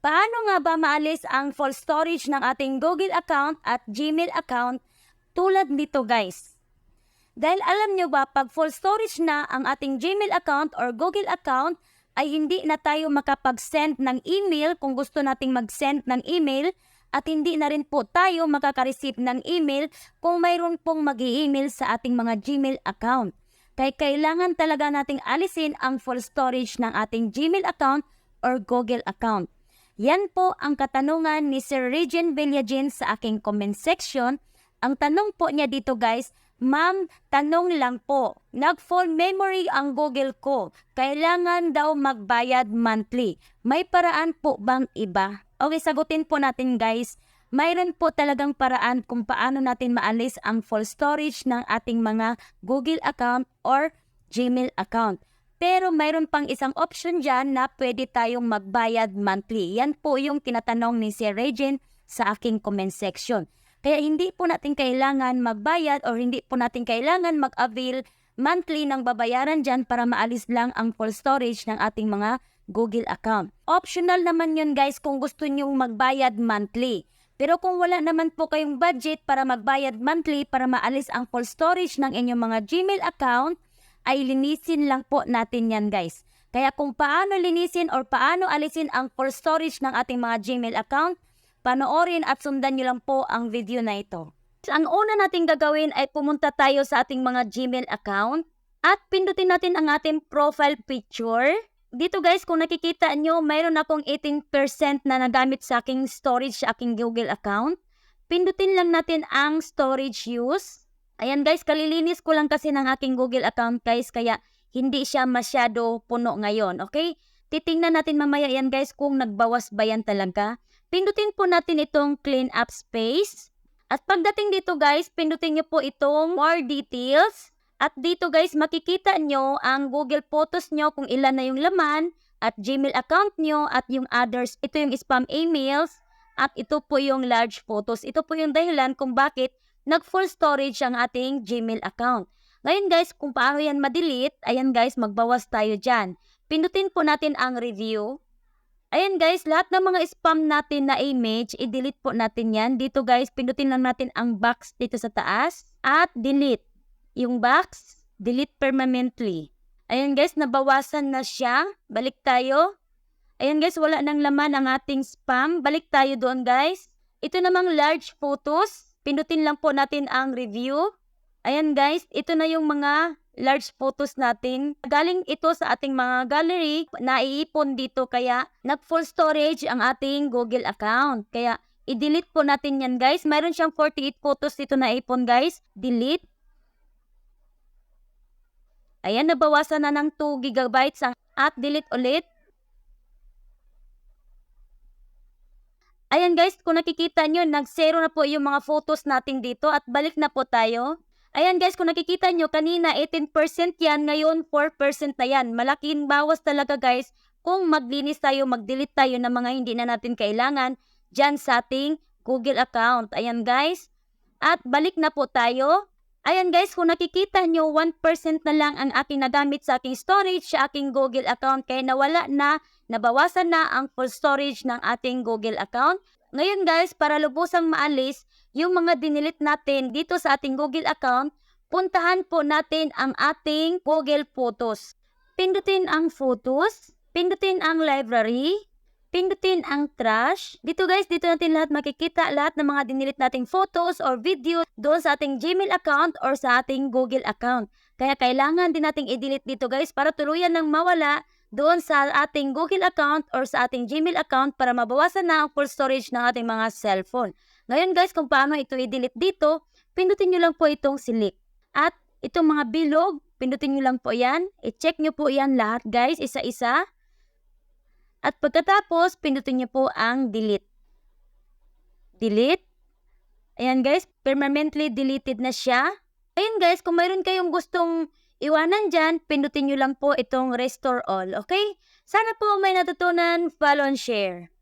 Paano nga ba maalis ang full storage ng ating Google account at Gmail account tulad nito guys? Dahil alam nyo ba, pag full storage na ang ating Gmail account or Google account, ay hindi na tayo makapag-send ng email kung gusto nating mag-send ng email at hindi na rin po tayo makaka-receive ng email kung mayroon pong mag-i-email sa ating mga Gmail account. Kaya kailangan talaga nating alisin ang full storage ng ating Gmail account or Google account. Yan po ang katanungan ni Sir Regine Villagen sa aking comment section. Ang tanong po niya dito guys, Ma'am, tanong lang po, nag-full memory ang Google ko. Kailangan daw magbayad monthly. May paraan po bang iba? Okay, sagutin po natin guys. Mayroon po talagang paraan kung paano natin maalis ang full storage ng ating mga Google account or Gmail account. Pero mayroon pang isang option dyan na pwede tayong magbayad monthly. Yan po yung tinatanong ni Sir Regine sa aking comment section. Kaya hindi po natin kailangan magbayad or hindi po natin kailangan mag-avail monthly ng babayaran dyan para maalis lang ang full storage ng ating mga Google account. Optional naman yun guys kung gusto nyong magbayad monthly. Pero kung wala naman po kayong budget para magbayad monthly para maalis ang full storage ng inyong mga Gmail account, ay linisin lang po natin yan guys. Kaya kung paano linisin or paano alisin ang full storage ng ating mga Gmail account, panoorin at sundan nyo lang po ang video na ito. Ang una nating gagawin ay pumunta tayo sa ating mga Gmail account at pindutin natin ang ating profile picture. Dito guys, kung nakikita nyo, mayroon akong 18% na nagamit sa aking storage sa aking Google account. Pindutin lang natin ang storage use. Ayan guys, kalilinis ko lang kasi ng aking Google account guys, kaya hindi siya masyado puno ngayon, okay? Titingnan natin mamaya yan guys kung nagbawas ba yan talaga. Pindutin po natin itong clean up space. At pagdating dito guys, pindutin nyo po itong more details. At dito guys, makikita nyo ang Google Photos nyo kung ilan na yung laman at Gmail account nyo at yung others. Ito yung spam emails at ito po yung large photos. Ito po yung dahilan kung bakit nag-full storage ang ating Gmail account. Ngayon guys, kung paano yan ma-delete, ayan guys, magbawas tayo dyan. Pindutin po natin ang review. Ayan guys, lahat ng mga spam natin na image, i-delete po natin yan. Dito guys, pindutin lang natin ang box dito sa taas at delete. Yung box, delete permanently. Ayan guys, nabawasan na siya. Balik tayo. Ayan guys, wala nang laman ang ating spam. Balik tayo doon guys. Ito namang large photos. Pindutin lang po natin ang review. Ayan guys, ito na yung mga large photos natin. Galing ito sa ating mga gallery, naiipon dito kaya nag-full storage ang ating Google account. Kaya i-delete po natin yan guys. Mayroon siyang 48 photos dito na ipon guys. Delete. Ayan, nabawasan na ng 2 GB at delete ulit. Ayan guys, kung nakikita nyo, nag-zero na po yung mga photos natin dito at balik na po tayo. Ayan guys, kung nakikita nyo, kanina 18% yan, ngayon 4% na yan. Malaking bawas talaga guys kung maglinis tayo, mag-delete tayo ng mga hindi na natin kailangan dyan sa ating Google account. Ayan guys, at balik na po tayo. Ayan guys, kung nakikita nyo, 1% na lang ang aking nagamit sa aking storage sa aking Google account. Kaya nawala na, nabawasan na ang full storage ng ating Google account. Ngayon guys, para lubusang maalis yung mga dinilit natin dito sa ating Google account, puntahan po natin ang ating Google Photos. Pindutin ang Photos, pindutin ang Library, pindutin ang Trash. Dito guys, dito natin lahat makikita lahat ng mga dinilit nating photos or video doon sa ating Gmail account or sa ating Google account. Kaya kailangan din nating i-delete dito guys para tuluyan ng mawala doon sa ating Google account or sa ating Gmail account para mabawasan na ang full storage ng ating mga cellphone. Ngayon guys, kung paano ito i-delete dito, pindutin nyo lang po itong select. At itong mga bilog, pindutin nyo lang po yan. I-check nyo po yan lahat guys, isa-isa. At pagkatapos, pindutin nyo po ang delete. Delete. Ayan guys, permanently deleted na siya. Ayan guys, kung mayroon kayong gustong iwanan dyan, pindutin nyo lang po itong restore all, okay? Sana po may natutunan, follow and share.